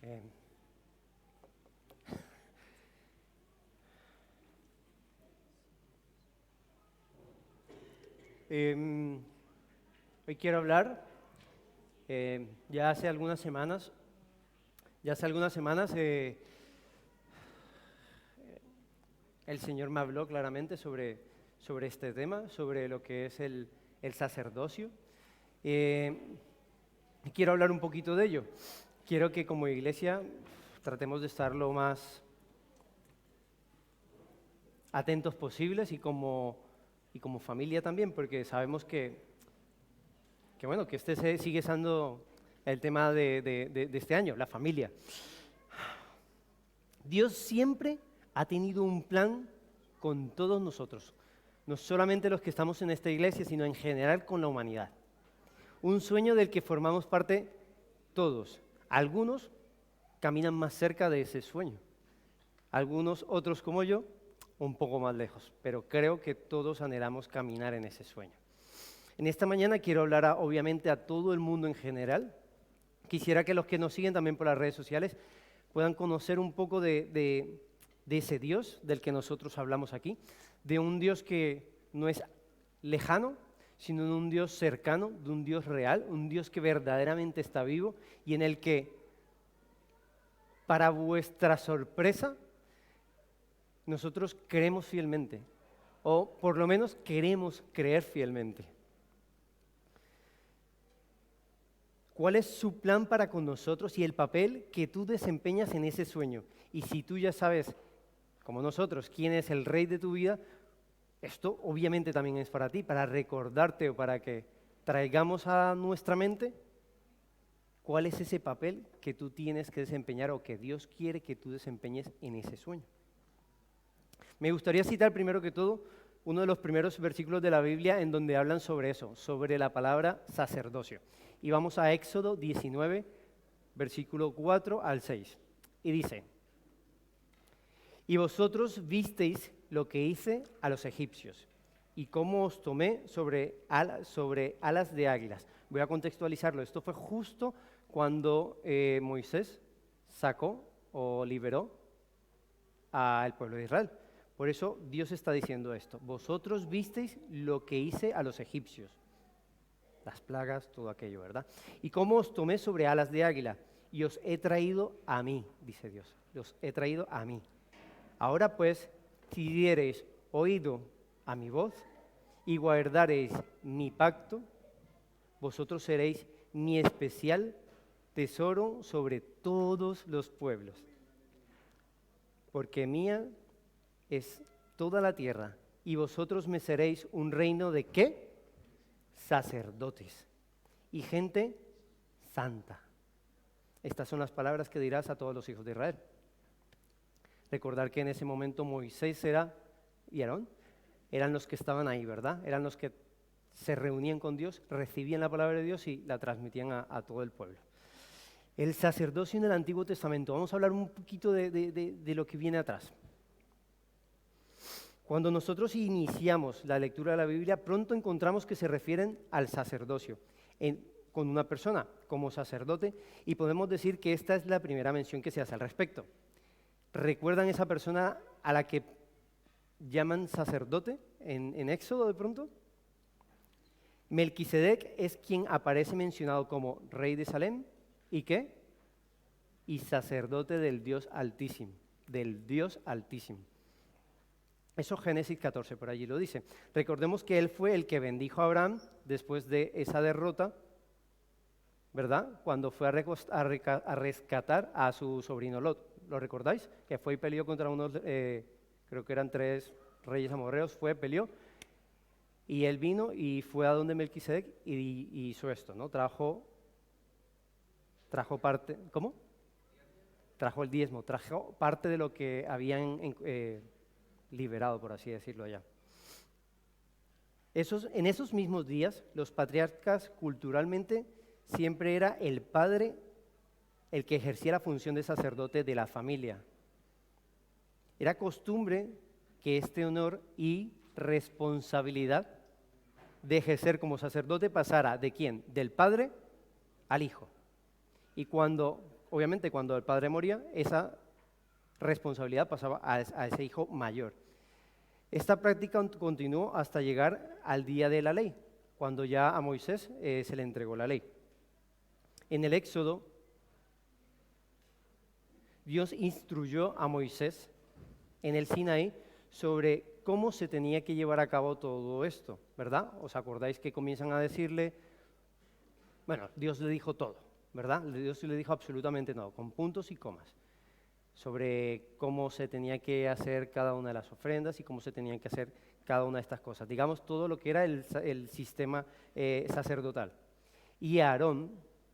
Eh, Hoy quiero hablar, ya hace algunas semanas, el Señor me habló claramente sobre este tema, sobre lo que es el sacerdocio. Y quiero hablar un poquito de ello. Quiero que como iglesia tratemos de estar lo más atentos posibles y como familia también, porque sabemos que este sigue siendo el tema de este año, la familia. Dios siempre ha tenido un plan con todos nosotros, no solamente los que estamos en esta iglesia, sino en general con la humanidad. Un sueño del que formamos parte todos. Algunos caminan más cerca de ese sueño, algunos otros como yo, un poco más lejos, pero creo que todos anhelamos caminar en ese sueño. En esta mañana quiero hablar obviamente a todo el mundo en general. Quisiera que los que nos siguen también por las redes sociales puedan conocer un poco de ese Dios del que nosotros hablamos aquí, de un Dios que no es lejano, sino de un Dios cercano, de un Dios real, un Dios que verdaderamente está vivo y en el que, para vuestra sorpresa, nosotros creemos fielmente, o por lo menos queremos creer fielmente. ¿Cuál es su plan para con nosotros y el papel que tú desempeñas en ese sueño? Y si tú ya sabes, como nosotros, quién es el rey de tu vida, esto obviamente también es para ti, para recordarte o para que traigamos a nuestra mente cuál es ese papel que tú tienes que desempeñar o que Dios quiere que tú desempeñes en ese sueño. Me gustaría citar primero que todo uno de los primeros versículos de la Biblia en donde hablan sobre eso, sobre la palabra sacerdocio. Y vamos a Éxodo 19, versículo 4 al 6. Y dice: y vosotros visteis lo que hice a los egipcios, y cómo os tomé sobre alas de águilas. Voy a contextualizarlo. Esto fue justo cuando Moisés sacó o liberó al pueblo de Israel. Por eso Dios está diciendo esto: vosotros visteis lo que hice a los egipcios. Las plagas, todo aquello, ¿verdad? Y cómo os tomé sobre alas de águila, y os he traído a mí, dice Dios, os he traído a mí. Ahora pues, si diereis oído a mi voz, y guardareis mi pacto, vosotros seréis mi especial tesoro sobre todos los pueblos. Porque mía es toda la tierra, y vosotros me seréis un reino de ¿qué? Sacerdotes y gente santa. Estas son las palabras que dirás a todos los hijos de Israel. Recordar que en ese momento Moisés y Aarón eran los que estaban ahí, ¿verdad? Eran los que se reunían con Dios, recibían la palabra de Dios y la transmitían a todo el pueblo. El sacerdocio en el Antiguo Testamento. Vamos a hablar un poquito de lo que viene atrás. Cuando nosotros iniciamos la lectura de la Biblia, pronto encontramos que se refieren al sacerdocio con una persona como sacerdote, y podemos decir que esta es la primera mención que se hace al respecto. ¿Recuerdan esa persona a la que llaman sacerdote en Éxodo de pronto? Melquisedec es quien aparece mencionado como rey de Salem, ¿y qué? Y sacerdote del Dios Altísimo, del Dios Altísimo. Eso Génesis 14 por allí lo dice. Recordemos que él fue el que bendijo a Abraham después de esa derrota, ¿verdad? Cuando fue a rescatar a su sobrino Lot. ¿Lo recordáis? Que fue y peleó contra unos, creo que eran 3 reyes amorreos, peleó, y él vino y fue a donde Melquisedec y hizo esto, ¿no? Trajo parte, ¿cómo? Trajo el diezmo, trajo parte de lo que habían liberado, por así decirlo allá. En esos mismos días, los patriarcas culturalmente siempre era el padre el que ejercía la función de sacerdote de la familia. Era costumbre que este honor y responsabilidad de ejercer como sacerdote pasara ¿de quién? Del padre al hijo. Y cuando obviamente cuando el padre moría, esa responsabilidad pasaba a ese hijo mayor. Esta práctica continuó hasta llegar al día de la ley, cuando ya a Moisés se le entregó la ley. En el Éxodo, Dios instruyó a Moisés en el Sinaí sobre cómo se tenía que llevar a cabo todo esto, ¿verdad? ¿Os acordáis que comienzan a decirle? Bueno, Dios le dijo todo, ¿verdad? Dios le dijo absolutamente todo, con puntos y comas, sobre cómo se tenía que hacer cada una de las ofrendas y cómo se tenían que hacer cada una de estas cosas. Digamos, todo lo que era el sistema sacerdotal. Y a Aarón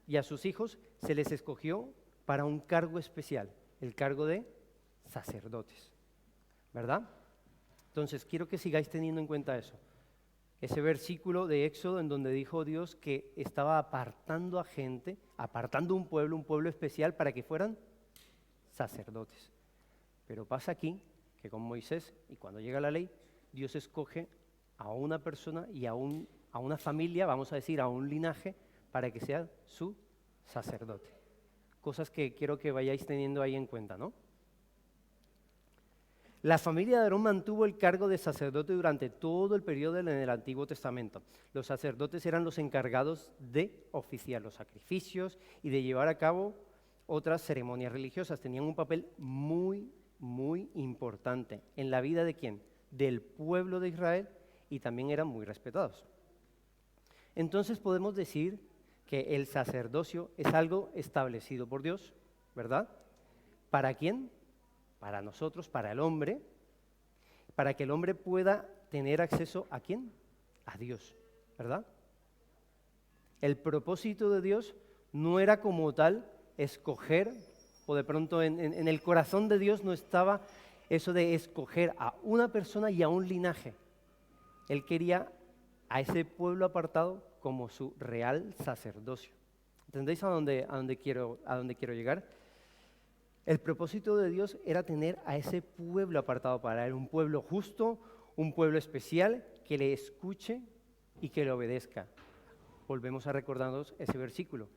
y a sus hijos se les escogió para un cargo especial, el cargo de sacerdotes, ¿verdad? Entonces, quiero que sigáis teniendo en cuenta eso. Ese versículo de Éxodo en donde dijo Dios que estaba apartando a gente, apartando un pueblo especial para que fueran sacerdotes. Pero pasa aquí que con Moisés, y cuando llega la ley, Dios escoge a una persona y a una familia, vamos a decir, a un linaje, para que sea su sacerdote. Cosas que quiero que vayáis teniendo ahí en cuenta, ¿no? La familia de Aarón mantuvo el cargo de sacerdote durante todo el periodo en el Antiguo Testamento. Los sacerdotes eran los encargados de oficiar los sacrificios y de llevar a cabo otras ceremonias religiosas. Tenían un papel muy, muy importante en la vida de ¿quién? Del pueblo de Israel, y también eran muy respetados. Entonces podemos decir que el sacerdocio es algo establecido por Dios, ¿verdad? ¿Para quién? Para nosotros, para el hombre, para que el hombre pueda tener acceso ¿a quién? A Dios, ¿verdad? El propósito de Dios no era como tal escoger, o de pronto en el corazón de Dios no estaba eso de escoger a una persona y a un linaje. Él quería a ese pueblo apartado como su real sacerdocio. ¿Entendéis a dónde quiero llegar? El propósito de Dios era tener a ese pueblo apartado para él, un pueblo justo, un pueblo especial que le escuche y que le obedezca. Volvemos a recordarnos ese versículo,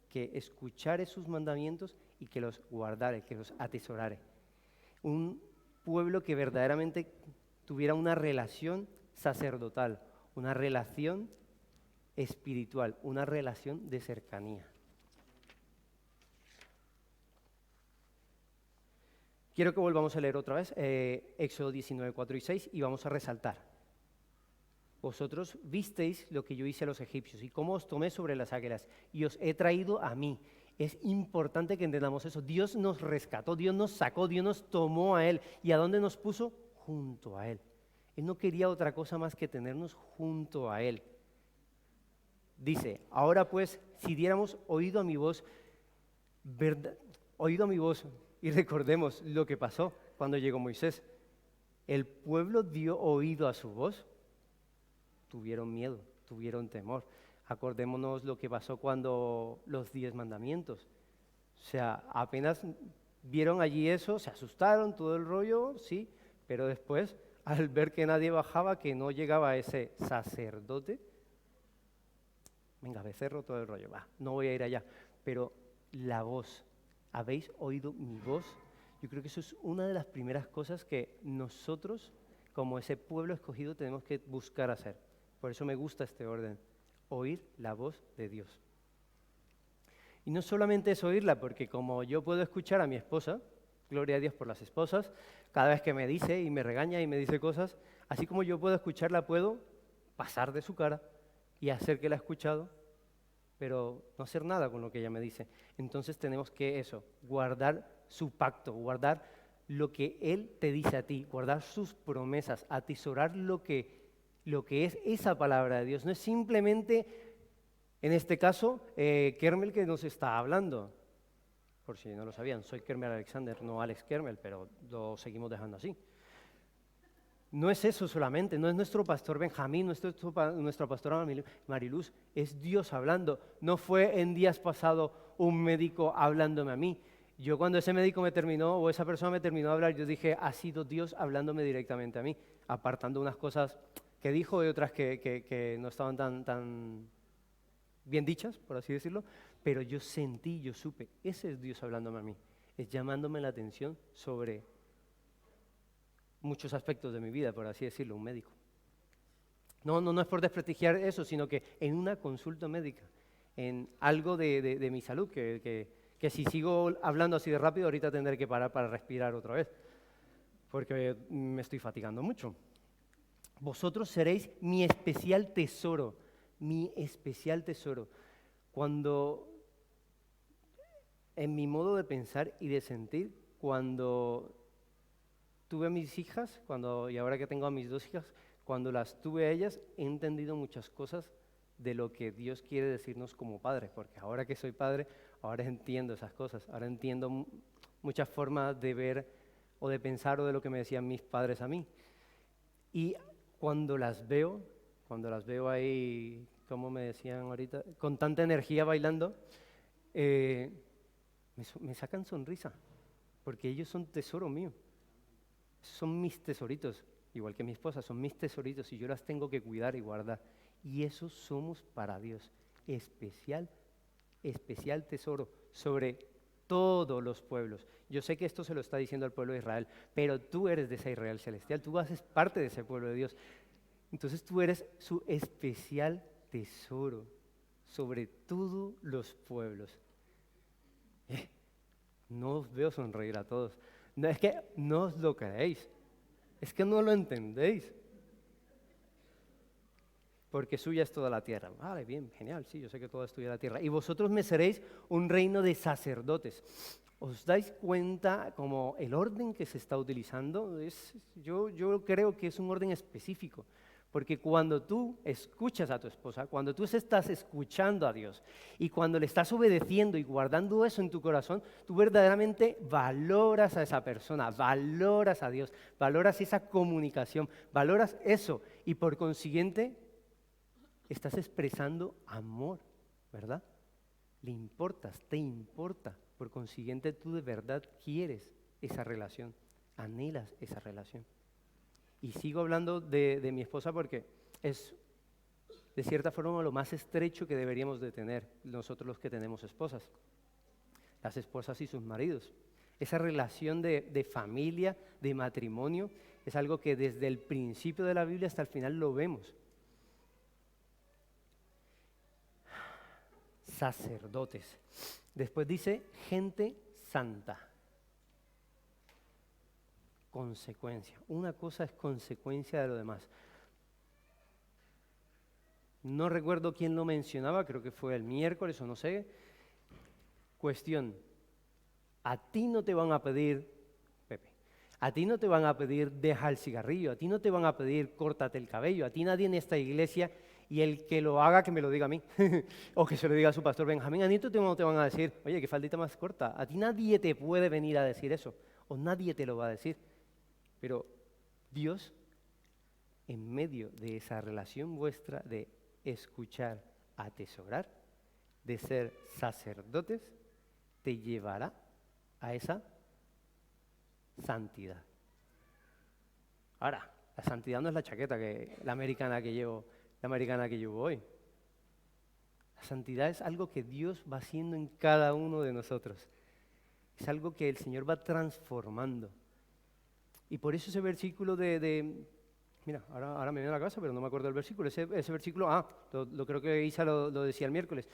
que escuchare sus mandamientos y que los guardare, que los atesorare. Un pueblo que verdaderamente tuviera una relación sacerdotal, una relación espiritual, una relación de cercanía. Quiero que volvamos a leer otra vez Éxodo 19, 4 y 6 y vamos a resaltar. Vosotros visteis lo que yo hice a los egipcios y cómo os tomé sobre las águilas y os he traído a mí. Es importante que entendamos eso. Dios nos rescató, Dios nos sacó, Dios nos tomó a Él. ¿Y a dónde nos puso? Junto a Él. Él no quería otra cosa más que tenernos junto a Él. Dice, ahora pues, si diéramos oído a mi voz, y recordemos lo que pasó cuando llegó Moisés. El pueblo dio oído a su voz, tuvieron miedo, tuvieron temor. Acordémonos lo que pasó cuando los 10 mandamientos. O sea, apenas vieron allí eso, se asustaron, todo el rollo, sí, pero después, al ver que nadie bajaba, que no llegaba ese sacerdote, venga, becerro, todo el rollo, va, no voy a ir allá. Pero la voz, ¿habéis oído mi voz? Yo creo que eso es una de las primeras cosas que nosotros, como ese pueblo escogido, tenemos que buscar hacer. Por eso me gusta este orden, oír la voz de Dios. Y no solamente es oírla, porque como yo puedo escuchar a mi esposa, gloria a Dios por las esposas, cada vez que me dice y me regaña y me dice cosas, así como yo puedo escucharla, puedo pasar de su cara y hacer que la he escuchado, pero no hacer nada con lo que ella me dice. Entonces tenemos que guardar su pacto, guardar lo que Él te dice a ti, guardar sus promesas, atesorar lo que es esa palabra de Dios. No es simplemente, en este caso, Kermel que nos está hablando. Por si no lo sabían, soy Kermel Alexander, no Alex Kermel, pero lo seguimos dejando así. No es eso solamente, no es nuestro pastor Benjamín, nuestra pastora Mariluz, es Dios hablando. No fue en días pasados un médico hablándome a mí. Yo cuando ese médico me terminó, o esa persona me terminó de hablar, yo dije, ha sido Dios hablándome directamente a mí, apartando unas cosas que dijo y otras que no estaban tan bien dichas, por así decirlo, pero yo sentí, yo supe, ese es Dios hablándome a mí, es llamándome la atención sobre muchos aspectos de mi vida, por así decirlo, un médico. No es por desprestigiar eso, sino que en una consulta médica, en algo de mi salud, que si sigo hablando así de rápido, ahorita tendré que parar para respirar otra vez, porque me estoy fatigando mucho. Vosotros seréis mi especial tesoro, mi especial tesoro. Cuando, en mi modo de pensar y de sentir, cuando tuve a mis hijas, y ahora que tengo a mis 2 hijas, cuando las tuve a ellas, he entendido muchas cosas de lo que Dios quiere decirnos como padre, porque ahora que soy padre, ahora entiendo esas cosas, ahora entiendo muchas formas de ver o de pensar o de lo que me decían mis padres a mí. Y cuando las veo ahí, como me decían ahorita, con tanta energía bailando, me sacan sonrisa, porque ellos son tesoro mío, son mis tesoritos. Igual que mi esposa, son mis tesoritos y yo las tengo que cuidar y guardar. Y eso somos para Dios, especial tesoro sobre todos los pueblos. Yo sé que esto se lo está diciendo al pueblo de Israel, pero tú eres de ese Israel celestial, tú haces parte de ese pueblo de Dios. Entonces tú eres su especial tesoro sobre todos los pueblos. No os veo sonreír a todos. No, es que no os lo creéis. Es que no lo entendéis. Porque suya es toda la tierra. Vale, bien, genial, sí, yo sé que toda es tuya la tierra. Y vosotros me seréis un reino de sacerdotes. ¿Os dais cuenta como el orden que se está utilizando? Yo creo que es un orden específico. Porque cuando tú escuchas a tu esposa, cuando tú estás escuchando a Dios y cuando le estás obedeciendo y guardando eso en tu corazón, tú verdaderamente valoras a esa persona, valoras a Dios, valoras esa comunicación, valoras eso y por consiguiente estás expresando amor, ¿verdad? Le importas, te importa, por consiguiente tú de verdad quieres esa relación, anhelas esa relación. Y sigo hablando de mi esposa porque es, de cierta forma, lo más estrecho que deberíamos de tener nosotros los que tenemos esposas, las esposas y sus maridos. Esa relación de familia, de matrimonio, es algo que desde el principio de la Biblia hasta el final lo vemos. Sacerdotes. Después dice gente santa. Consecuencia. Una cosa es consecuencia de lo demás. No recuerdo quién lo mencionaba, creo que fue el miércoles o no sé. Cuestión, a ti no te van a pedir, Pepe, a ti no te van a pedir deja el cigarrillo, a ti no te van a pedir córtate el cabello, a ti nadie en esta iglesia, y el que lo haga que me lo diga a mí, o que se lo diga a su pastor Benjamín, a ti no te van a decir, oye, qué faldita más corta, a ti nadie te puede venir a decir eso, o nadie te lo va a decir. Pero Dios, en medio de esa relación vuestra de escuchar, atesorar, de ser sacerdotes, te llevará a esa santidad. Ahora, la santidad no es la chaqueta la americana que llevo hoy. La santidad es algo que Dios va haciendo en cada uno de nosotros. Es algo que el Señor va transformando. Y por eso ese versículo mira, ahora me viene a la cabeza, pero no me acuerdo del versículo. Ese versículo, lo creo que Isa lo decía el miércoles,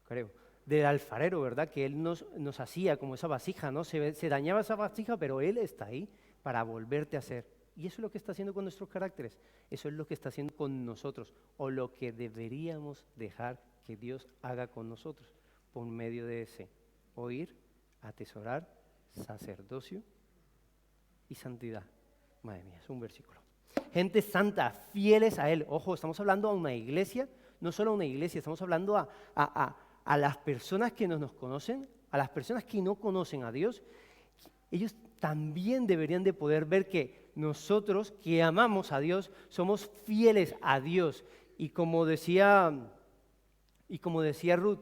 creo. Del alfarero, ¿verdad? Que Él nos hacía como esa vasija, ¿no? Se dañaba esa vasija, pero Él está ahí para volverte a hacer. Y eso es lo que está haciendo con nuestros caracteres. Eso es lo que está haciendo con nosotros, o lo que deberíamos dejar que Dios haga con nosotros, por medio de ese oír, atesorar, sacerdocio y santidad. Madre mía, es un versículo. Gente santa, fieles a Él. Ojo, estamos hablando a una iglesia, no solo a una iglesia, estamos hablando a las personas que no nos conocen, a las personas que no conocen a Dios. Ellos también deberían de poder ver que nosotros que amamos a Dios, somos fieles a Dios. Y como decía Ruth,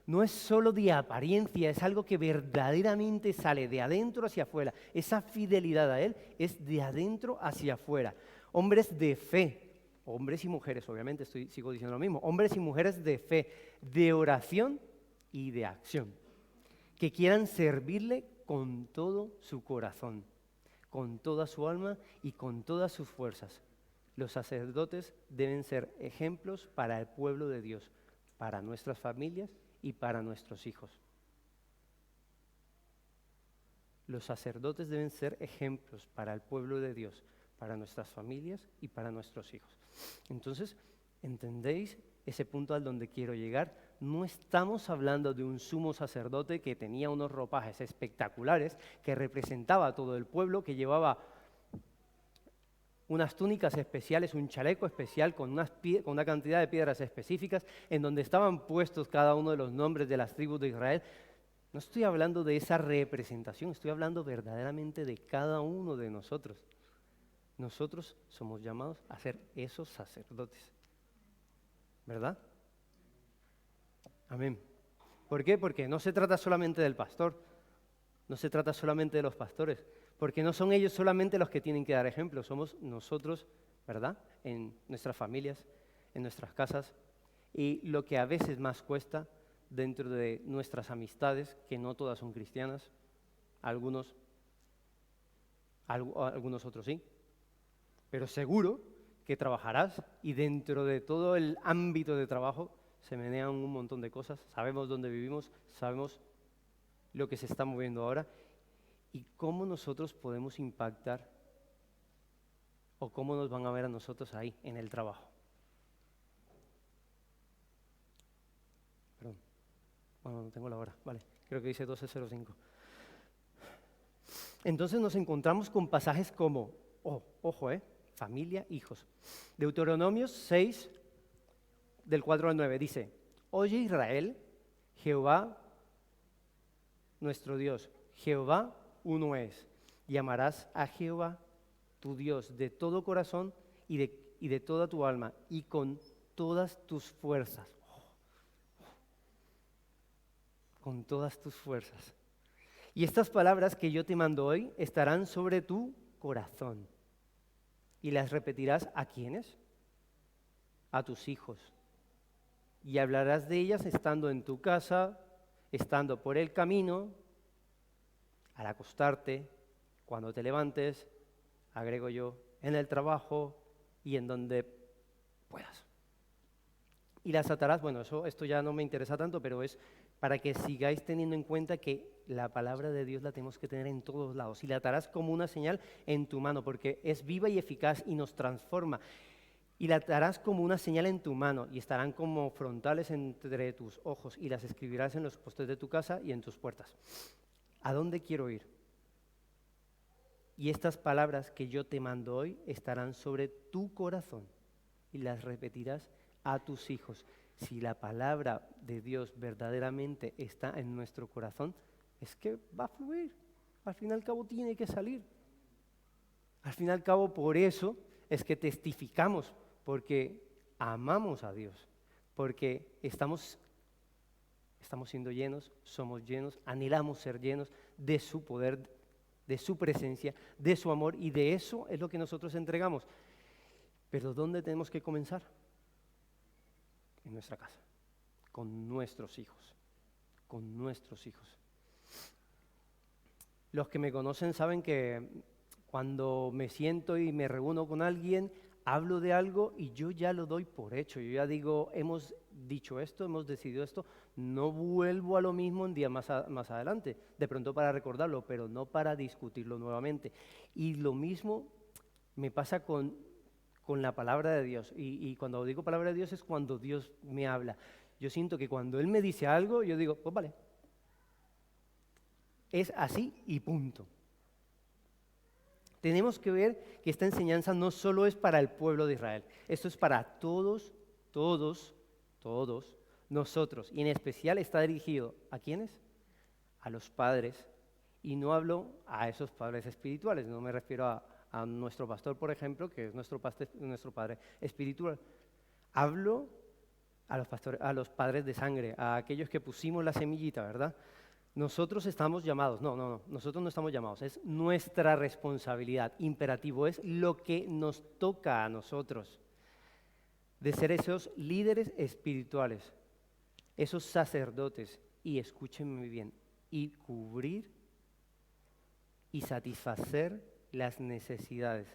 no es solo de apariencia, es algo que verdaderamente sale de adentro hacia afuera. Esa fidelidad a Él es de adentro hacia afuera. Hombres de fe, hombres y mujeres, obviamente sigo diciendo lo mismo, hombres y mujeres de fe, de oración y de acción, que quieran servirle con todo su corazón, con toda su alma y con todas sus fuerzas. Los sacerdotes deben ser ejemplos para el pueblo de Dios, para nuestras familias y para nuestros hijos. Los sacerdotes deben ser ejemplos para el pueblo de Dios, para nuestras familias y para nuestros hijos. Entonces, ¿entendéis ese punto al donde quiero llegar? No estamos hablando de un sumo sacerdote que tenía unos ropajes espectaculares, que representaba a todo el pueblo, que llevaba unas túnicas especiales, un chaleco especial con una cantidad de piedras específicas, en donde estaban puestos cada uno de los nombres de las tribus de Israel. No estoy hablando de esa representación, estoy hablando verdaderamente de cada uno de nosotros. Nosotros somos llamados a ser esos sacerdotes, ¿verdad? Amén. ¿Por qué? Porque no se trata solamente del pastor, no se trata solamente de los pastores, porque no son ellos solamente los que tienen que dar ejemplo, somos nosotros, ¿verdad? En nuestras familias, en nuestras casas, y lo que a veces más cuesta dentro de nuestras amistades, que no todas son cristianas, algunos otros sí, pero seguro que trabajarás y dentro de todo el ámbito de trabajo se menean un montón de cosas, sabemos dónde vivimos, sabemos lo que se está moviendo ahora y cómo nosotros podemos impactar o cómo nos van a ver a nosotros ahí en el trabajo. Perdón, bueno, no tengo la hora, vale, creo que dice 12:05. Entonces nos encontramos con pasajes como, ojo, familia, hijos. Deuteronomios 6, del 4 al 9, dice, oye Israel, Jehová, nuestro Dios, Jehová uno es, y amarás a Jehová, tu Dios, de todo corazón y de toda tu alma, y con todas tus fuerzas. Con todas tus fuerzas. Y estas palabras que yo te mando hoy estarán sobre tu corazón. Y las repetirás ¿a quiénes? A tus hijos. Y hablarás de ellas estando en tu casa, estando por el camino, al acostarte, cuando te levantes, agrego yo, en el trabajo y en donde puedas. Y las atarás, bueno, esto ya no me interesa tanto, pero es para que sigáis teniendo en cuenta que la palabra de Dios la tenemos que tener en todos lados. Y la atarás como una señal en tu mano, porque es viva y eficaz y nos transforma. Y la atarás como una señal en tu mano, y estarán como frontales entre tus ojos, y las escribirás en los postes de tu casa y en tus puertas. ¿A dónde quiero ir? Y estas palabras que yo te mando hoy estarán sobre tu corazón, y las repetirás a tus hijos. Si la palabra de Dios verdaderamente está en nuestro corazón, es que va a fluir. Al fin y al cabo tiene que salir. Al fin y al cabo por eso es que testificamos, porque amamos a Dios, porque estamos siendo llenos, somos llenos, anhelamos ser llenos de su poder, de su presencia, de su amor, y de eso es lo que nosotros entregamos. Pero ¿dónde tenemos que comenzar? En nuestra casa, con nuestros hijos, con nuestros hijos. Los que me conocen saben que cuando me siento y me reúno con alguien, hablo de algo y yo ya lo doy por hecho. Yo ya digo, hemos dicho esto, hemos decidido esto, no vuelvo a lo mismo un día más adelante, de pronto para recordarlo, pero no para discutirlo nuevamente. Y lo mismo me pasa con la palabra de Dios. Y cuando digo palabra de Dios es cuando Dios me habla. Yo siento que cuando Él me dice algo, yo digo, pues vale. Es así y punto. Tenemos que ver que esta enseñanza no solo es para el pueblo de Israel, esto es para todos nosotros. Y en especial está dirigido ¿a quiénes? A los padres. Y no hablo a esos padres espirituales, no me refiero a nuestro pastor, por ejemplo, que es nuestro padre espiritual. Hablo a los padres de sangre, a aquellos que pusimos la semillita, ¿verdad? Nosotros estamos llamados, nosotros no estamos llamados, es nuestra responsabilidad, imperativo, es lo que nos toca a nosotros, de ser esos líderes espirituales, esos sacerdotes, y escúchenme bien, y cubrir y satisfacer las necesidades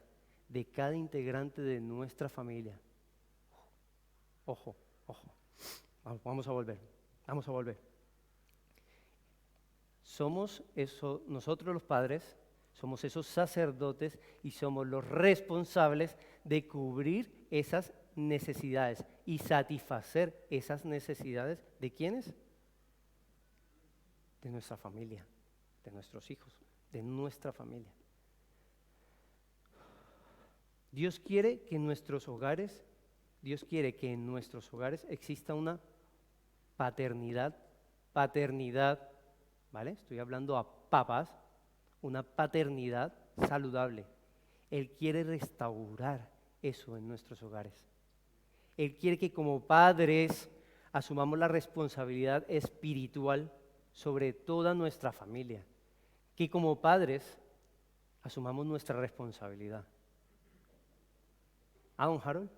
de cada integrante de nuestra familia. Ojo, ojo. Vamos a volver. Somos eso, nosotros los padres, somos esos sacerdotes y somos los responsables de cubrir esas necesidades y satisfacer esas necesidades. ¿De quiénes? De nuestra familia, de nuestros hijos, de nuestra familia. Dios quiere que en nuestros hogares exista una paternidad, ¿vale? Estoy hablando a papás, una paternidad saludable. Él quiere restaurar eso en nuestros hogares. Él quiere que como padres asumamos la responsabilidad espiritual sobre toda nuestra familia. Que como padres asumamos nuestra responsabilidad. Don Harold,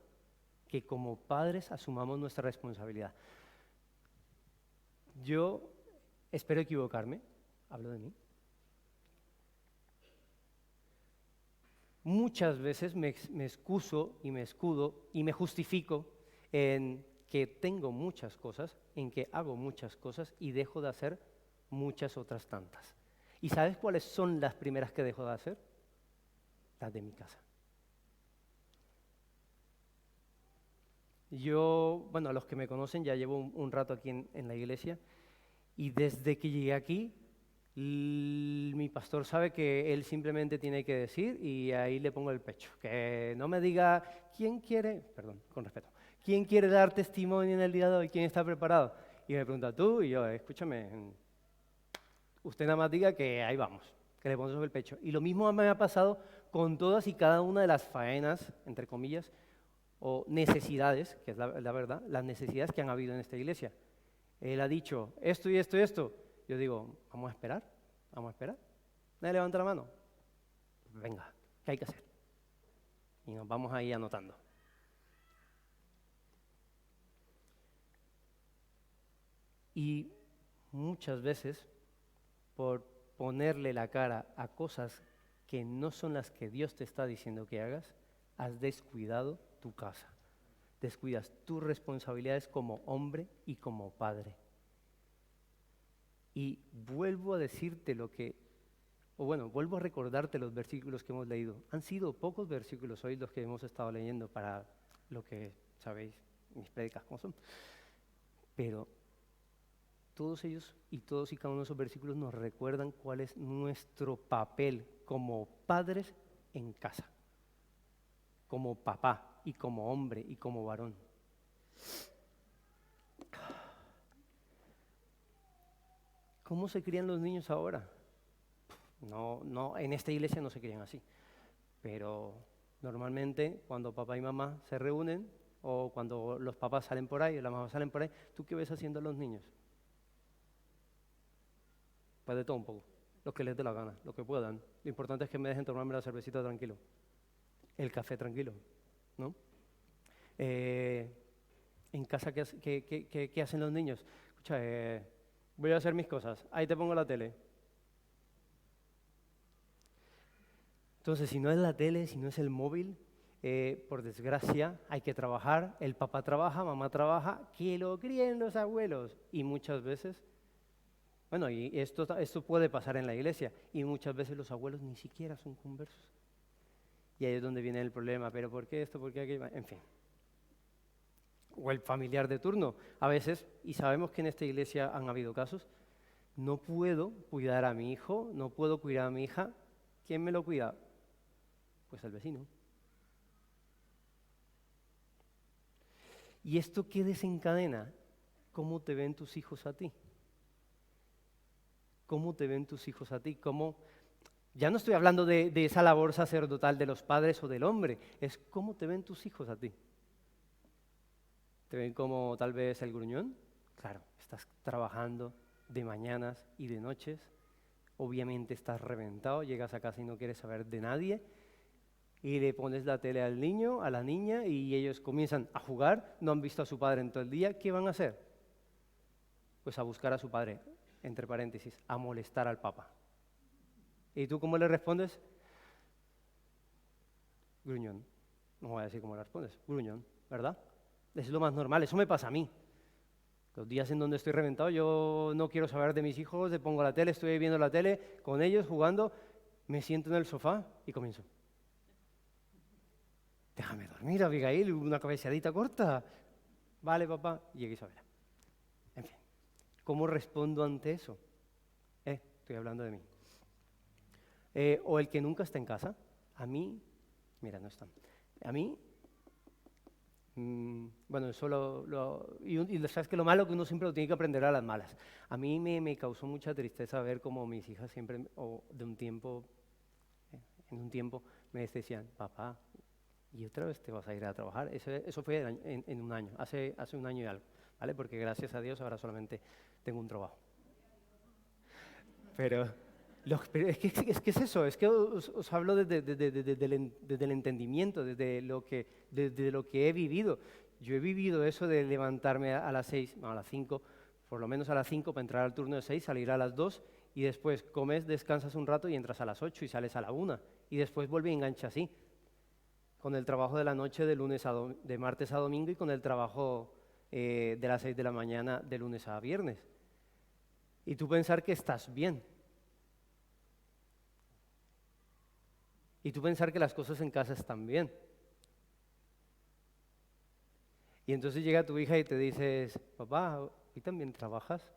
que como padres asumamos nuestra responsabilidad. Yo espero equivocarme, hablo de mí. Muchas veces me excuso y me escudo y me justifico en que tengo muchas cosas, en que hago muchas cosas y dejo de hacer muchas otras tantas. ¿Y sabes cuáles son las primeras que dejo de hacer? Las de mi casa. Yo, bueno, a los que me conocen ya llevo un rato aquí en la iglesia y desde que llegué aquí, mi pastor sabe que él simplemente tiene que decir y ahí le pongo el pecho. Que no me diga, ¿quién quiere, perdón, con respeto, quién quiere dar testimonio en el día de hoy? ¿Quién está preparado? Y me pregunta, tú, y yo, escúchame, usted nada más diga que ahí vamos, que le pongo sobre el pecho. Y lo mismo me ha pasado con todas y cada una de las faenas, entre comillas, o necesidades, que es la verdad, las necesidades que han habido en esta iglesia. Él ha dicho esto y esto y esto. Yo digo, vamos a esperar. Nadie levanta la mano. Venga, ¿qué hay que hacer? Y nos vamos ahí anotando. Y muchas veces, por ponerle la cara a cosas que no son las que Dios te está diciendo que hagas, has descuidado tu casa. Descuidas tus responsabilidades como hombre y como padre. Y vuelvo a decirte vuelvo a recordarte los versículos que hemos leído. Han sido pocos versículos hoy los que hemos estado leyendo para lo que sabéis, mis prédicas cómo son. Pero todos ellos y todos y cada uno de esos versículos nos recuerdan cuál es nuestro papel como padres en casa, como papá y como hombre y como varón. ¿Cómo se crían los niños ahora? No, en esta iglesia no se crían así, pero normalmente cuando papá y mamá se reúnen o cuando los papás salen por ahí o las mamás salen por ahí, ¿tú qué ves haciendo a los niños? Pues de todo un poco, lo que les dé la gana, lo que puedan. Lo importante es que me dejen tomarme la cervecita tranquilo, el café tranquilo, ¿no? En casa, ¿qué hacen los niños? Escucha, voy a hacer mis cosas, ahí te pongo la tele. Entonces, si no es la tele, si no es el móvil, por desgracia hay que trabajar, el papá trabaja, mamá trabaja, que lo críen los abuelos. Y muchas veces, bueno, y esto puede pasar en la iglesia, y muchas veces los abuelos ni siquiera son conversos. Y ahí es donde viene el problema, pero ¿por qué esto? ¿Por qué aquello? En fin. O el familiar de turno. A veces, y sabemos que en esta iglesia han habido casos, no puedo cuidar a mi hijo, no puedo cuidar a mi hija. ¿Quién me lo cuida? Pues el vecino. ¿Y esto qué desencadena? ¿Cómo te ven tus hijos a ti? ¿Cómo te ven tus hijos a ti? Ya no estoy hablando de esa labor sacerdotal de los padres o del hombre, es cómo te ven tus hijos a ti. ¿Te ven como tal vez el gruñón? Claro, estás trabajando de mañanas y de noches, obviamente estás reventado, llegas a casa y no quieres saber de nadie, y le pones la tele al niño, a la niña, y ellos comienzan a jugar, no han visto a su padre en todo el día, ¿qué van a hacer? Pues a buscar a su padre, entre paréntesis, a molestar al Papa. ¿Y tú cómo le respondes? Gruñón. No voy a decir cómo le respondes, gruñón, ¿verdad? Es lo más normal, eso me pasa a mí. Los días en donde estoy reventado, yo no quiero saber de mis hijos, le pongo la tele, estoy viendo la tele con ellos, jugando, me siento en el sofá y comienzo. Déjame dormir, Abigail, una cabeceadita corta. Vale, papá, y llega Isabela. En fin, ¿cómo respondo ante eso? Estoy hablando de mí. O el que nunca está en casa. A mí, mira, no están. A mí, bueno, eso y sabes que lo malo que uno siempre lo tiene que aprender a las malas. A mí me causó mucha tristeza ver cómo mis hijas siempre, en un tiempo, me decían, papá, ¿y otra vez te vas a ir a trabajar? Eso fue en un año, hace un año y algo, ¿vale? Porque gracias a Dios ahora solamente tengo un trabajo. Pero es que es eso, es que os hablo desde el entendimiento, desde lo que he vivido. Yo he vivido eso de levantarme a las 6, no, a las 5, por lo menos a las 5 para entrar al turno de 6, salir a las 2 y después comes, descansas un rato y entras a las 8 y sales a la 1 y después vuelve y engancha así, con el trabajo de la noche de martes a domingo y con el trabajo de las 6 de la mañana de lunes a viernes. Y tú pensar que estás bien. Y tú pensar que las cosas en casa están bien. Y entonces llega tu hija y te dices, papá, ¿hoy también trabajas?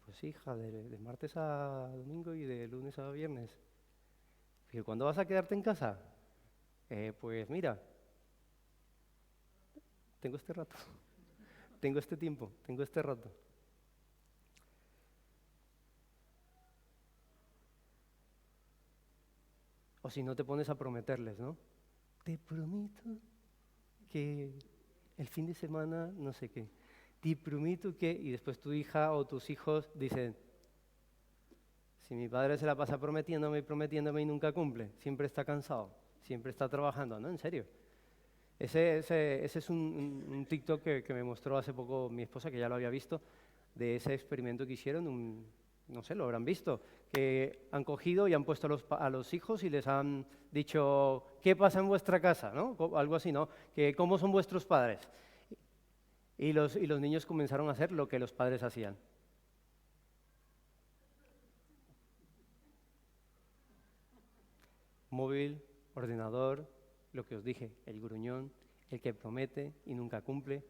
Pues hija, de martes a domingo y de lunes a viernes. ¿Y cuándo vas a quedarte en casa? Pues mira, tengo este rato, tengo este tiempo, tengo este rato. O si no te pones a prometerles, ¿no? Te prometo que el fin de semana no sé qué. Te prometo que... Y después tu hija o tus hijos dicen, si mi padre se la pasa prometiéndome y nunca cumple, siempre está cansado, siempre está trabajando. No, en serio. Ese es un TikTok que me mostró hace poco mi esposa, que ya lo había visto, de ese experimento que hicieron, no sé, lo habrán visto, que han cogido y han puesto a los hijos y les han dicho, ¿qué pasa en vuestra casa? ¿No? Algo así, ¿no? ¿Cómo son vuestros padres? Y los niños comenzaron a hacer lo que los padres hacían. Móvil, ordenador, lo que os dije, el gruñón, el que promete y nunca cumple.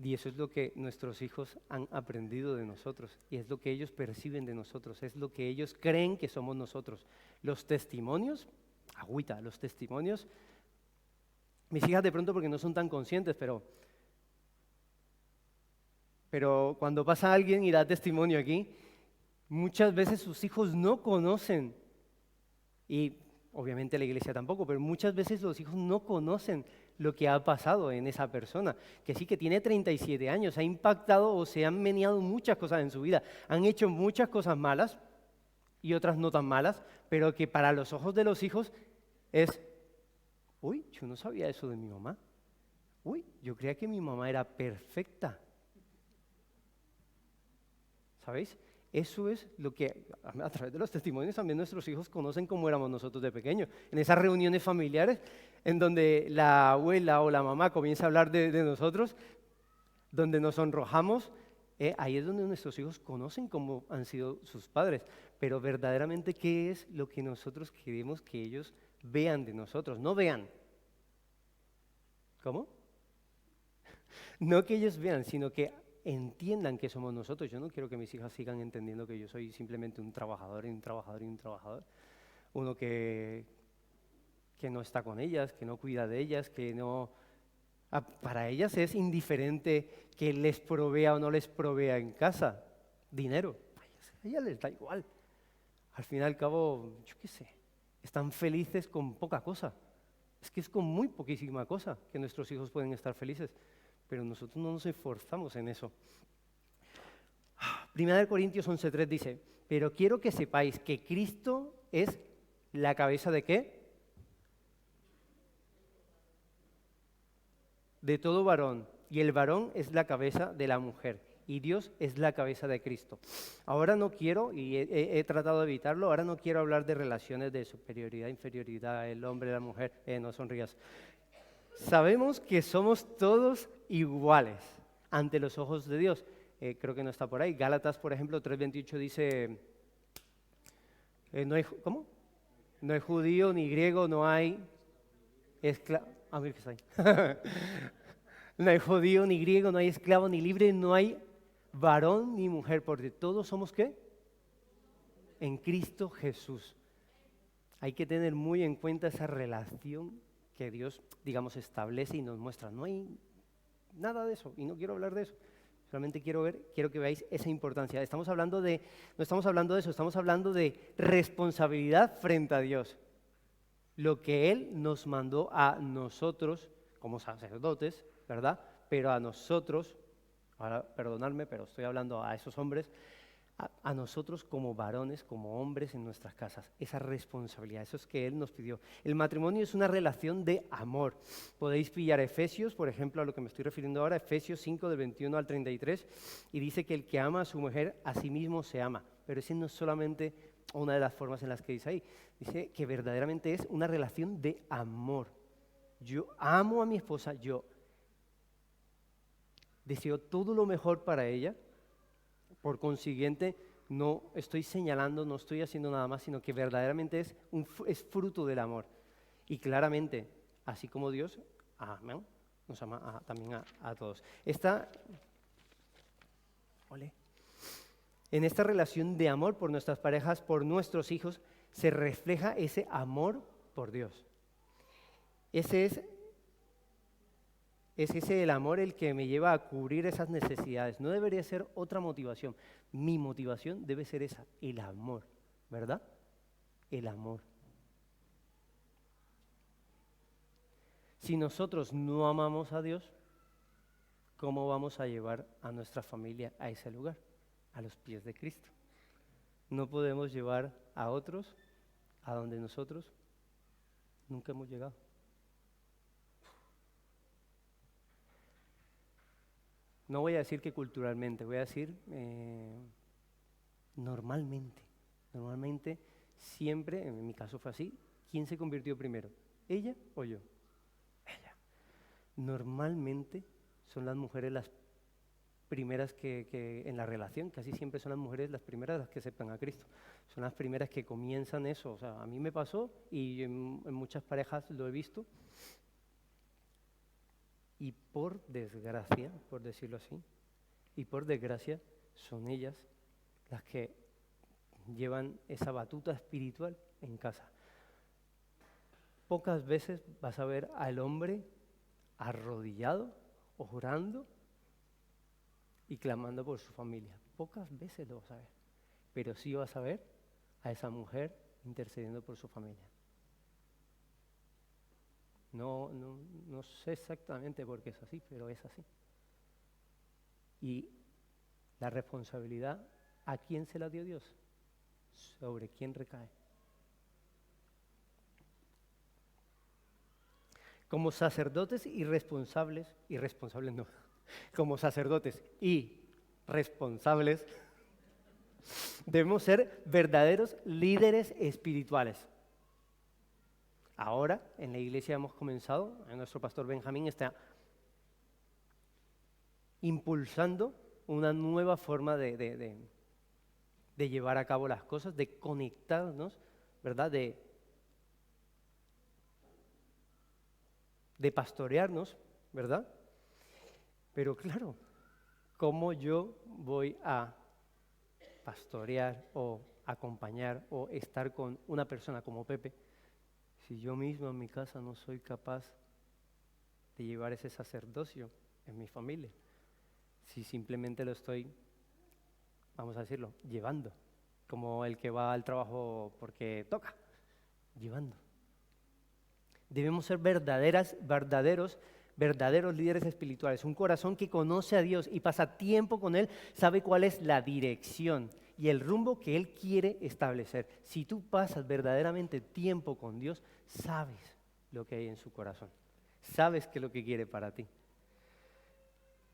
Y eso es lo que nuestros hijos han aprendido de nosotros, y es lo que ellos perciben de nosotros, es lo que ellos creen que somos nosotros. Los testimonios, agüita, los testimonios, mis hijas de pronto porque no son tan conscientes, pero cuando pasa alguien y da testimonio aquí, muchas veces sus hijos no conocen, y obviamente la iglesia tampoco, pero muchas veces los hijos no conocen lo que ha pasado en esa persona, que sí que tiene 37 años, ha impactado o se han meneado muchas cosas en su vida, han hecho muchas cosas malas y otras no tan malas, pero que para los ojos de los hijos es, uy, yo no sabía eso de mi mamá, uy, yo creía que mi mamá era perfecta. ¿Sabéis? Eso es lo que, a través de los testimonios, también nuestros hijos conocen cómo éramos nosotros de pequeños. En esas reuniones familiares, en donde la abuela o la mamá comienza a hablar de nosotros, donde nos sonrojamos, ahí es donde nuestros hijos conocen cómo han sido sus padres. Pero verdaderamente, ¿qué es lo que nosotros queremos que ellos vean de nosotros? No vean. ¿Cómo? No que ellos vean, sino que entiendan que somos nosotros. Yo no quiero que mis hijas sigan entendiendo que yo soy simplemente un trabajador y un trabajador y un trabajador. Uno que no está con ellas, que no cuida de ellas, que no... Para ellas es indiferente que les provea o no les provea en casa dinero. A ellas les da igual. Al fin y al cabo, yo qué sé, están felices con poca cosa. Es que es con muy poquísima cosa que nuestros hijos pueden estar felices. Pero nosotros no nos esforzamos en eso. Primera de Corintios 11:3 dice, pero quiero que sepáis que Cristo es la cabeza ¿de qué? De todo varón, y el varón es la cabeza de la mujer, y Dios es la cabeza de Cristo. Ahora no quiero, y he tratado de evitarlo, ahora no quiero hablar de relaciones de superioridad, inferioridad, el hombre, la mujer, no sonrías. Sabemos que somos todos iguales ante los ojos de Dios. Creo que no está por ahí. Gálatas, por ejemplo, 3:28 dice, ¿cómo? No hay judío ni griego, no hay esclavo. Ah, mira que está ahí. No hay judío ni griego, no hay esclavo ni libre, no hay varón ni mujer, porque todos somos ¿qué? En Cristo Jesús. Hay que tener muy en cuenta esa relación que Dios, digamos, establece y nos muestra. No hay nada de eso, y no quiero hablar de eso. Solamente quiero que veáis esa importancia. No estamos hablando de eso, estamos hablando de responsabilidad frente a Dios. Lo que Él nos mandó a nosotros como sacerdotes, ¿verdad? Pero a nosotros, ahora perdonadme, pero estoy hablando a esos hombres, a nosotros como varones, como hombres en nuestras casas, esa responsabilidad, eso es que Él nos pidió. El matrimonio es una relación de amor. Podéis pillar Efesios, por ejemplo, a lo que me estoy refiriendo ahora, Efesios 5, del 21 al 33, y dice que el que ama a su mujer, a sí mismo se ama. Pero ese no es solamente una de las formas en las que dice ahí, dice que verdaderamente es una relación de amor. Yo amo a mi esposa, yo deseo todo lo mejor para ella. Por consiguiente, no estoy señalando, no estoy haciendo nada más, sino que verdaderamente es fruto del amor. Y claramente, así como Dios, amén, nos ama también a todos. En esta relación de amor por nuestras parejas, por nuestros hijos, se refleja ese amor por Dios. Es ese el amor el que me lleva a cubrir esas necesidades. No debería ser otra motivación. Mi motivación debe ser esa, el amor, ¿verdad? El amor. Si nosotros no amamos a Dios, ¿cómo vamos a llevar a nuestra familia a ese lugar? A los pies de Cristo. No podemos llevar a otros a donde nosotros nunca hemos llegado. No voy a decir que culturalmente, voy a decir normalmente. Normalmente, siempre, en mi caso fue así, ¿quién se convirtió primero? ¿Ella o yo? Ella. Normalmente son las mujeres las primeras que en la relación, casi siempre son las mujeres las primeras las que aceptan a Cristo. Son las primeras que comienzan eso. O sea, a mí me pasó y en muchas parejas lo he visto. Y por desgracia, por decirlo así, y por desgracia, son ellas las que llevan esa batuta espiritual en casa. Pocas veces vas a ver al hombre arrodillado, orando y clamando por su familia. Pocas veces lo vas a ver, pero sí vas a ver a esa mujer intercediendo por su familia. No sé exactamente por qué es así, pero es así. Y la responsabilidad, ¿a quién se la dio Dios? ¿Sobre quién recae? Como sacerdotes como sacerdotes y responsables, debemos ser verdaderos líderes espirituales. Ahora, en la iglesia hemos comenzado, nuestro pastor Benjamín está impulsando una nueva forma de llevar a cabo las cosas, de conectarnos, ¿verdad? De pastorearnos, ¿verdad? Pero claro, ¿cómo yo voy a pastorear o acompañar o estar con una persona como Pepe si yo mismo en mi casa no soy capaz de llevar ese sacerdocio en mi familia? Si simplemente lo estoy, vamos a decirlo, llevando, como el que va al trabajo porque toca, llevando. Debemos ser verdaderos líderes espirituales. Un corazón que conoce a Dios y pasa tiempo con Él, sabe cuál es la dirección y el rumbo que Él quiere establecer. Si tú pasas verdaderamente tiempo con Dios, sabes lo que hay en su corazón. Sabes qué es lo que quiere para ti.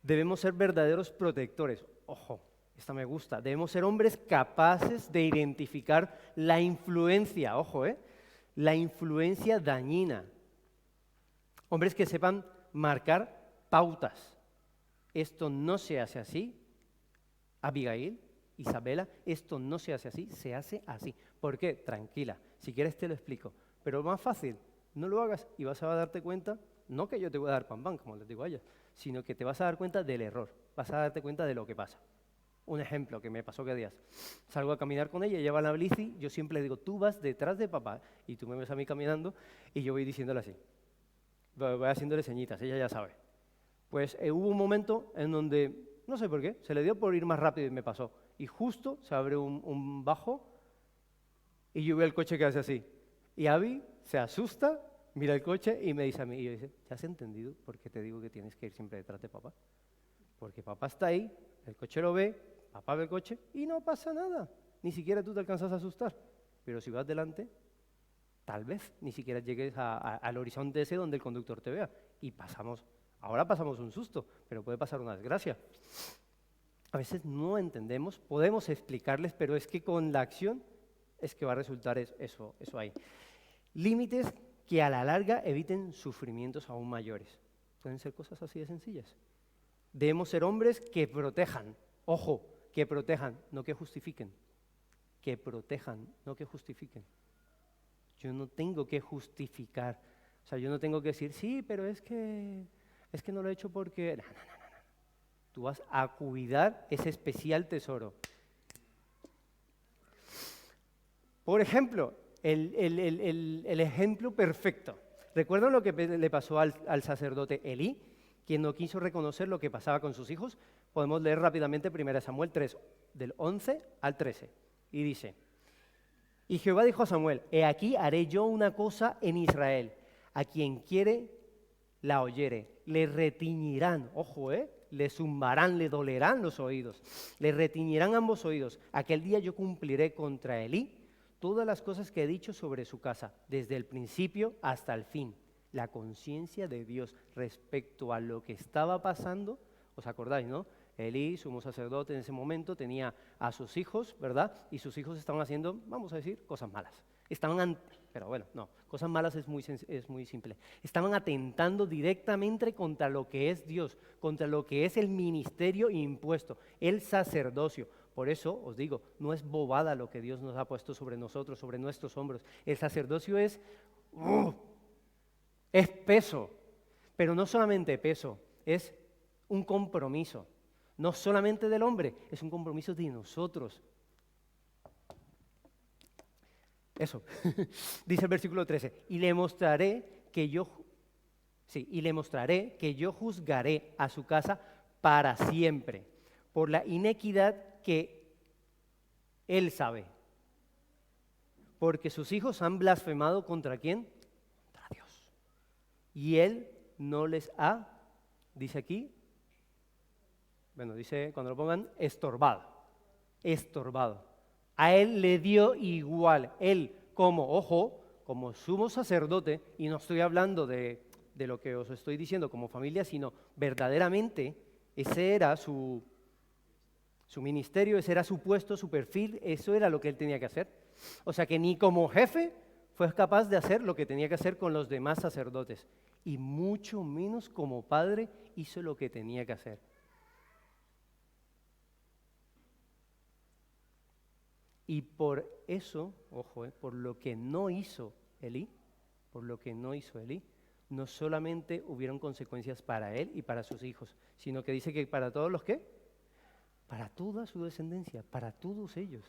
Debemos ser verdaderos protectores. Ojo, esta me gusta. Debemos ser hombres capaces de identificar la influencia, ojo, la influencia dañina. Hombres que sepan marcar pautas. Esto no se hace así. Abigail, Isabela, esto no se hace así, se hace así. ¿Por qué? Tranquila, si quieres te lo explico. Pero más fácil, no lo hagas y vas a darte cuenta, no que yo te voy a dar pam pam, como les digo a ellas, sino que te vas a dar cuenta del error, vas a darte cuenta de lo que pasa. Un ejemplo que me pasó que días, salgo a caminar con ella, ella va en la bici, yo siempre le digo, tú vas detrás de papá, y tú me ves a mí caminando, y yo voy diciéndole así, voy haciéndole señitas, ella ya sabe. Pues hubo un momento en donde, no sé por qué, se le dio por ir más rápido y me pasó. Y justo se abre un bajo y yo veo el coche que hace así. Y Abby se asusta, mira el coche y me dice a mí, y yo dice, ¿ya has entendido por qué te digo que tienes que ir siempre detrás de papá? Porque papá está ahí, el coche lo ve, papá ve el coche y no pasa nada. Ni siquiera tú te alcanzas a asustar. Pero si vas delante, tal vez ni siquiera llegues al horizonte ese donde el conductor te vea. Y ahora pasamos un susto, pero puede pasar una desgracia. A veces no entendemos, podemos explicarles, pero es que con la acción es que va a resultar eso ahí. Límites que a la larga eviten sufrimientos aún mayores. Pueden ser cosas así de sencillas. Debemos ser hombres que protejan, ojo, que protejan, no que justifiquen. Que protejan, no que justifiquen. Yo no tengo que justificar, o sea, yo no tengo que decir, sí, pero es que no lo he hecho porque... No. Tú vas a cuidar ese especial tesoro. Por ejemplo, el ejemplo perfecto. ¿Recuerdan lo que le pasó al sacerdote Elí, quien no quiso reconocer lo que pasaba con sus hijos? Podemos leer rápidamente 1 Samuel 3, del 11 al 13. Y dice, y Jehová dijo a Samuel, he aquí haré yo una cosa en Israel, a quien quiere la oyere, le retiñirán, ojo, le zumbarán, le dolerán los oídos, le retiñirán ambos oídos. Aquel día yo cumpliré contra Elí todas las cosas que he dicho sobre su casa, desde el principio hasta el fin. La conciencia de Dios respecto a lo que estaba pasando, ¿os acordáis, no? Elí, sumo sacerdote en ese momento, tenía a sus hijos, ¿verdad? Y sus hijos estaban haciendo, vamos a decir, cosas malas. Pero bueno, no, cosas malas es muy simple. Estaban atentando directamente contra lo que es Dios, contra lo que es el ministerio impuesto, el sacerdocio. Por eso os digo, no es bobada lo que Dios nos ha puesto sobre nosotros, sobre nuestros hombros. El sacerdocio es peso, pero no solamente peso, es un compromiso. No solamente del hombre, es un compromiso de nosotros. Eso, dice el versículo 13, y le mostraré que yo juzgaré a su casa para siempre, por la inequidad que él sabe. Porque sus hijos han blasfemado ¿contra quién? Contra Dios. Y él no les ha, dice aquí, dice cuando lo pongan, estorbado. A él le dio igual, él como sumo sacerdote, y no estoy hablando de lo que os estoy diciendo como familia, sino verdaderamente ese era su ministerio, ese era su puesto, su perfil, eso era lo que él tenía que hacer. O sea que ni como jefe fue capaz de hacer lo que tenía que hacer con los demás sacerdotes, y mucho menos como padre hizo lo que tenía que hacer. Y por eso, ojo, por lo que no hizo Elí, no solamente hubieron consecuencias para él y para sus hijos, sino que dice que para todos los ¿qué? Para toda su descendencia, para todos ellos.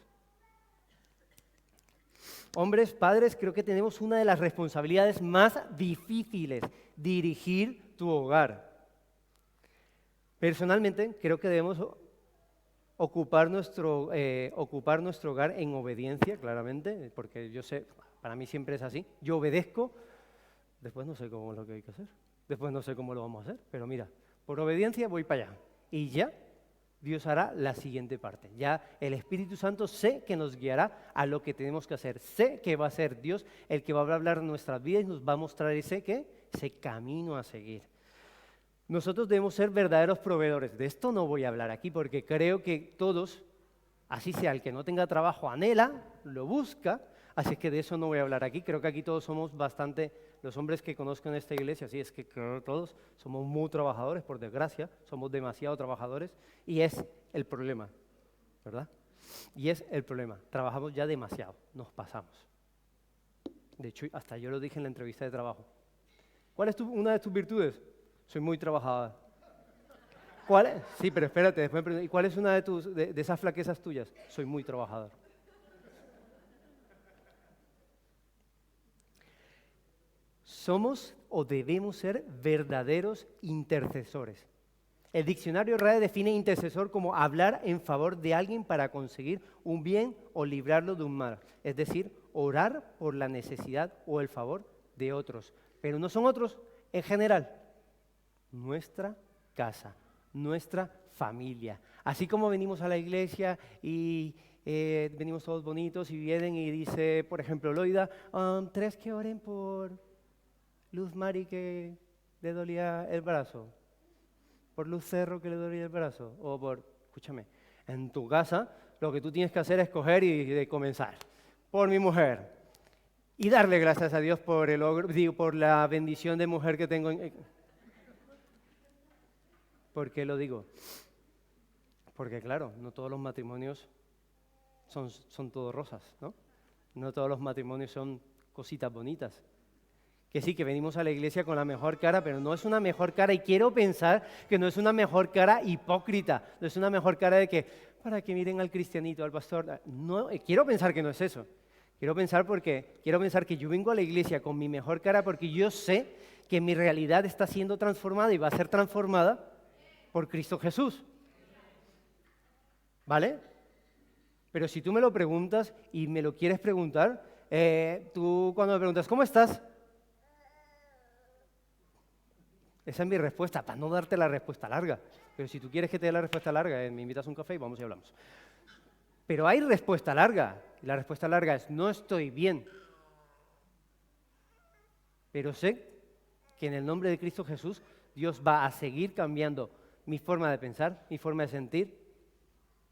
Hombres, padres, creo que tenemos una de las responsabilidades más difíciles, dirigir tu hogar. Personalmente, creo que debemos ocupar nuestro hogar en obediencia, claramente, porque yo sé, para mí siempre es así, yo obedezco, después no sé cómo es lo que hay que hacer, después no sé cómo lo vamos a hacer, pero mira, por obediencia voy para allá, y ya Dios hará la siguiente parte, ya el Espíritu Santo sé que nos guiará a lo que tenemos que hacer, sé que va a ser Dios el que va a hablar en nuestras vidas y nos va a mostrar ese camino a seguir. Nosotros debemos ser verdaderos proveedores. De esto no voy a hablar aquí porque creo que todos, así sea el que no tenga trabajo, anhela, lo busca, así que de eso no voy a hablar aquí. Creo que aquí todos somos bastante, los hombres que conozco en esta iglesia, así es que creo que todos somos muy trabajadores, por desgracia, somos demasiado trabajadores y es el problema, ¿verdad? Y es el problema, trabajamos ya demasiado, nos pasamos. De hecho, hasta yo lo dije en la entrevista de trabajo. ¿Cuál es una de tus virtudes? Soy muy trabajadora. ¿Cuál es? Sí, pero espérate, después ¿y cuál es una de esas flaquezas tuyas? Soy muy trabajador. Somos o debemos ser verdaderos intercesores. El diccionario RAE define intercesor como hablar en favor de alguien para conseguir un bien o librarlo de un mal. Es decir, orar por la necesidad o el favor de otros. Pero no son otros en general. Nuestra casa, nuestra familia. Así como venimos a la iglesia y venimos todos bonitos y vienen y dice, por ejemplo, Loida, 3 que oren por Luz Mari que le dolía el brazo, por Luz Cerro que le dolía el brazo, o por, escúchame, en tu casa lo que tú tienes que hacer es coger y comenzar, por mi mujer, y darle gracias a Dios por por la bendición de mujer que tengo. ¿Por qué lo digo? Porque claro, no todos los matrimonios son todos rosas, ¿no? No todos los matrimonios son cositas bonitas. Que sí, que venimos a la iglesia con la mejor cara, pero no es una mejor cara, y quiero pensar que no es una mejor cara hipócrita, no es una mejor cara de que, para que miren al cristianito, al pastor. No, quiero pensar que no es eso. Quiero pensar que yo vengo a la iglesia con mi mejor cara porque yo sé que mi realidad está siendo transformada y va a ser transformada por Cristo Jesús. ¿Vale? Pero si tú me lo preguntas y me lo quieres preguntar, tú cuando me preguntas, ¿cómo estás? Esa es mi respuesta, para no darte la respuesta larga. Pero si tú quieres que te dé la respuesta larga, me invitas a un café y vamos y hablamos. Pero hay respuesta larga, y la respuesta larga es, no estoy bien. Pero sé que en el nombre de Cristo Jesús, Dios va a seguir cambiando mi forma de pensar, mi forma de sentir,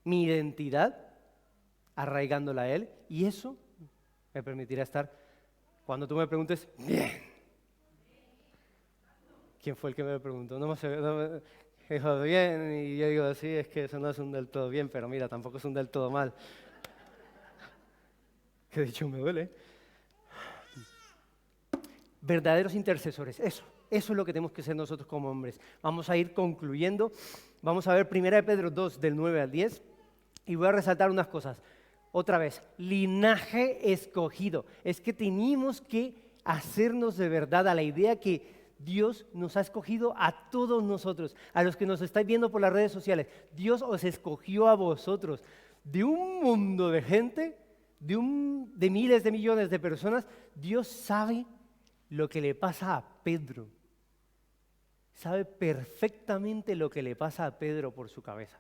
mi identidad, arraigándola a Él, y eso me permitirá estar, cuando tú me preguntes, bien. ¿Quién fue el que me lo preguntó? No me dijo bien, y yo digo, sí, es que eso no es un del todo bien, pero mira, tampoco es un del todo mal. Que de hecho me duele. Verdaderos intercesores, eso es lo que tenemos que ser nosotros como hombres. Vamos a ir concluyendo, vamos a ver 1 Pedro 2, del 9 al 10, y voy a resaltar unas cosas. Otra vez, linaje escogido. Es que tenemos que hacernos de verdad a la idea que Dios nos ha escogido a todos nosotros, a los que nos estáis viendo por las redes sociales. Dios os escogió a vosotros de un mundo de gente, de miles de millones de personas. Dios sabe lo que le pasa a Pedro. Sabe perfectamente lo que le pasa a Pedro por su cabeza.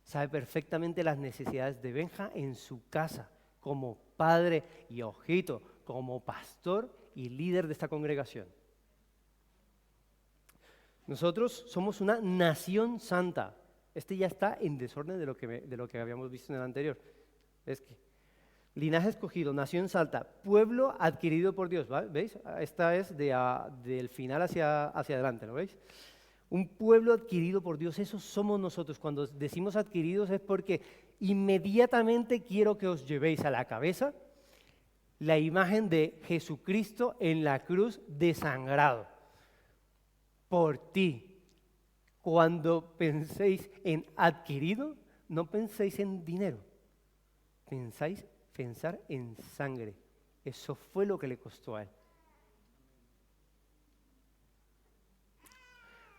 Sabe perfectamente las necesidades de Benja en su casa, como padre y ojito, como pastor y líder de esta congregación. Nosotros somos una nación santa. Este ya está en desorden de lo que habíamos visto en el anterior. Es que linaje escogido, nación santa, pueblo adquirido por Dios. ¿Vale? ¿Veis? Esta es del final hacia adelante, ¿lo veis? Un pueblo adquirido por Dios, eso somos nosotros. Cuando decimos adquiridos es porque inmediatamente quiero que os llevéis a la cabeza la imagen de Jesucristo en la cruz desangrado por ti. Cuando penséis en adquirido, no penséis en dinero, pensar en sangre. Eso fue lo que le costó a él.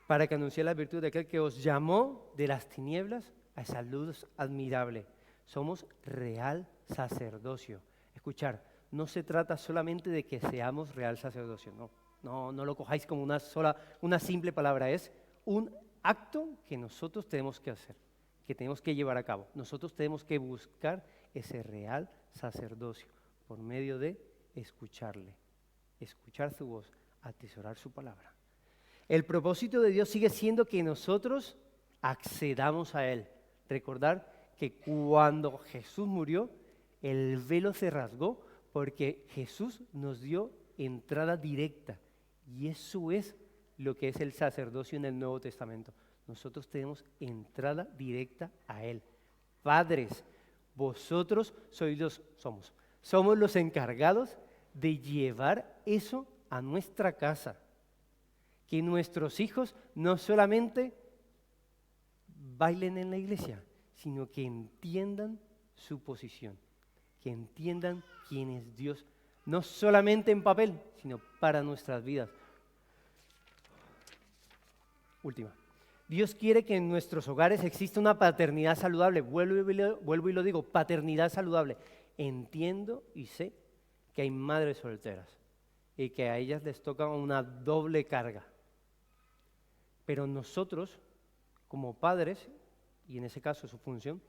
Para que anuncie la virtud de aquel que os llamó de las tinieblas a esa luz admirable. Somos real sacerdocio. Escuchar, no se trata solamente de que seamos real sacerdocio, no lo cojáis como una simple palabra, es un acto que nosotros tenemos que hacer, que tenemos que llevar a cabo. Nosotros tenemos que buscar ese real sacerdocio por medio de escucharle, escuchar su voz, atesorar su palabra. El propósito de Dios sigue siendo que nosotros accedamos a Él. Recordar que cuando Jesús murió, el velo se rasgó porque Jesús nos dio entrada directa. Y eso es lo que es el sacerdocio en el Nuevo Testamento. Nosotros tenemos entrada directa a Él. Padres, vosotros somos los encargados de llevar eso a nuestra casa. Que nuestros hijos no solamente bailen en la iglesia, sino que entiendan su posición, que entiendan quién es Dios, no solamente en papel, sino para nuestras vidas. Última. Dios quiere que en nuestros hogares exista una paternidad saludable. Vuelvo y lo digo, paternidad saludable. Entiendo y sé que hay madres solteras y que a ellas les toca una doble carga. Pero nosotros, como padres, y en ese caso su función,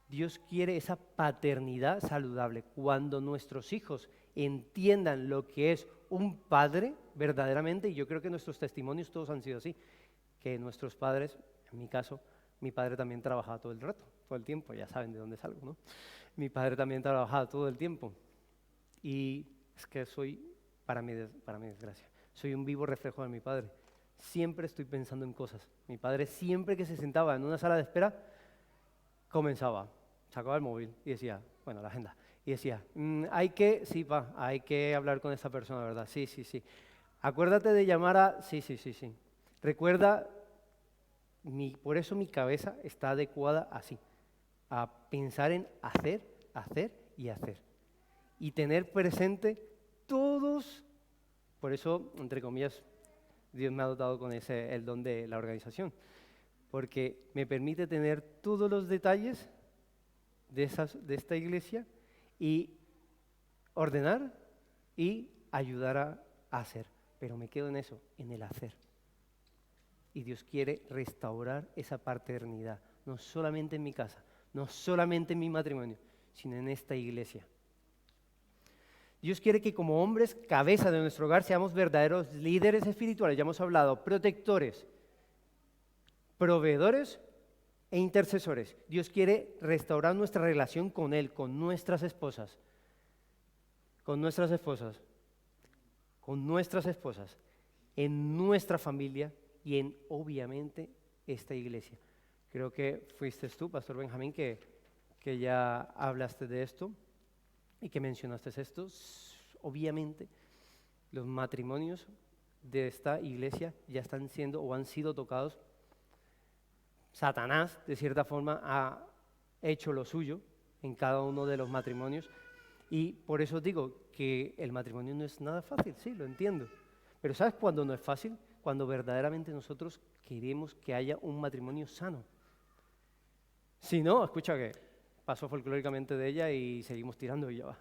Dios quiere esa paternidad saludable. Cuando nuestros hijos entiendan lo que es un padre verdaderamente, y yo creo que nuestros testimonios todos han sido así, que nuestros padres, en mi caso, mi padre también trabajaba todo el rato, todo el tiempo, ya saben de dónde salgo, ¿no? Mi padre también trabajaba todo el tiempo. Y es que soy, para mi desgracia, soy un vivo reflejo de mi padre. Siempre estoy pensando en cosas. Mi padre siempre que se sentaba en una sala de espera, sacaba el móvil y decía, bueno, la agenda, y decía, hay que hablar con esta persona, ¿verdad? Sí. Acuérdate de llamar a, sí. Recuerda, por eso mi cabeza está adecuada así, a pensar en hacer y hacer. Y tener presente todos, por eso, entre comillas, Dios me ha dotado con el don de la organización, porque me permite tener todos los detalles de esta iglesia y ordenar y ayudar a hacer. Pero me quedo en eso, en el hacer. Y Dios quiere restaurar esa paternidad, no solamente en mi casa, no solamente en mi matrimonio, sino en esta iglesia. Dios quiere que como hombres, cabeza de nuestro hogar, seamos verdaderos líderes espirituales, ya hemos hablado, protectores, proveedores e intercesores. Dios quiere restaurar nuestra relación con Él, con nuestras esposas, en nuestra familia y en, obviamente, esta iglesia. Creo que fuiste tú, Pastor Benjamín, que ya hablaste de esto y que mencionaste esto. Obviamente, los matrimonios de esta iglesia ya están siendo o han sido tocados. Satanás, de cierta forma, ha hecho lo suyo en cada uno de los matrimonios. Y por eso digo que el matrimonio no es nada fácil, sí, lo entiendo. Pero ¿sabes cuándo no es fácil? Cuando verdaderamente nosotros queremos que haya un matrimonio sano. Si no, escucha que pasó folclóricamente de ella y seguimos tirando y ya va.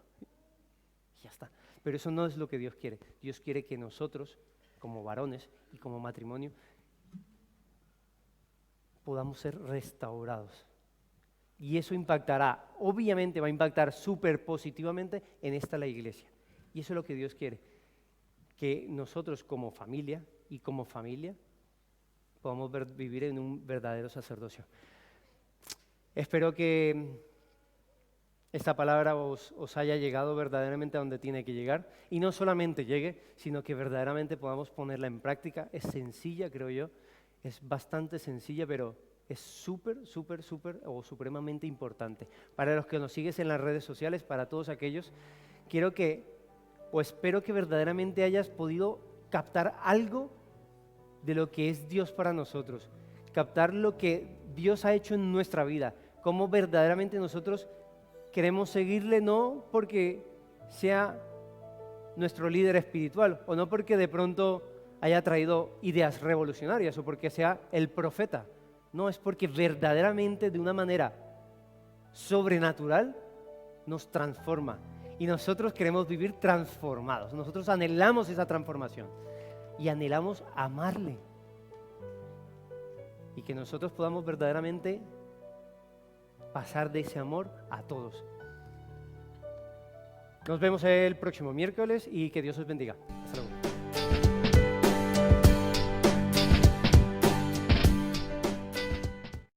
Ya está. Pero eso no es lo que Dios quiere. Dios quiere que nosotros, como varones y como matrimonio, podamos ser restaurados. Y eso impactará, obviamente va a impactar súper positivamente en la iglesia. Y eso es lo que Dios quiere, que nosotros como familia y como familia podamos vivir en un verdadero sacerdocio. Espero que esta palabra os haya llegado verdaderamente a donde tiene que llegar. Y no solamente llegue, sino que verdaderamente podamos ponerla en práctica. Es sencilla, creo yo, es bastante sencilla, pero es súper o supremamente importante. Para los que nos sigues en las redes sociales, para todos aquellos, espero que verdaderamente hayas podido captar algo de lo que es Dios para nosotros, captar lo que Dios ha hecho en nuestra vida, cómo verdaderamente nosotros queremos seguirle, no porque sea nuestro líder espiritual o no porque de pronto haya traído ideas revolucionarias o porque sea el profeta. No, es porque verdaderamente de una manera sobrenatural nos transforma. Y nosotros queremos vivir transformados. Nosotros anhelamos esa transformación y anhelamos amarle. Y que nosotros podamos verdaderamente pasar de ese amor a todos. Nos vemos el próximo miércoles y que Dios os bendiga. Hasta luego.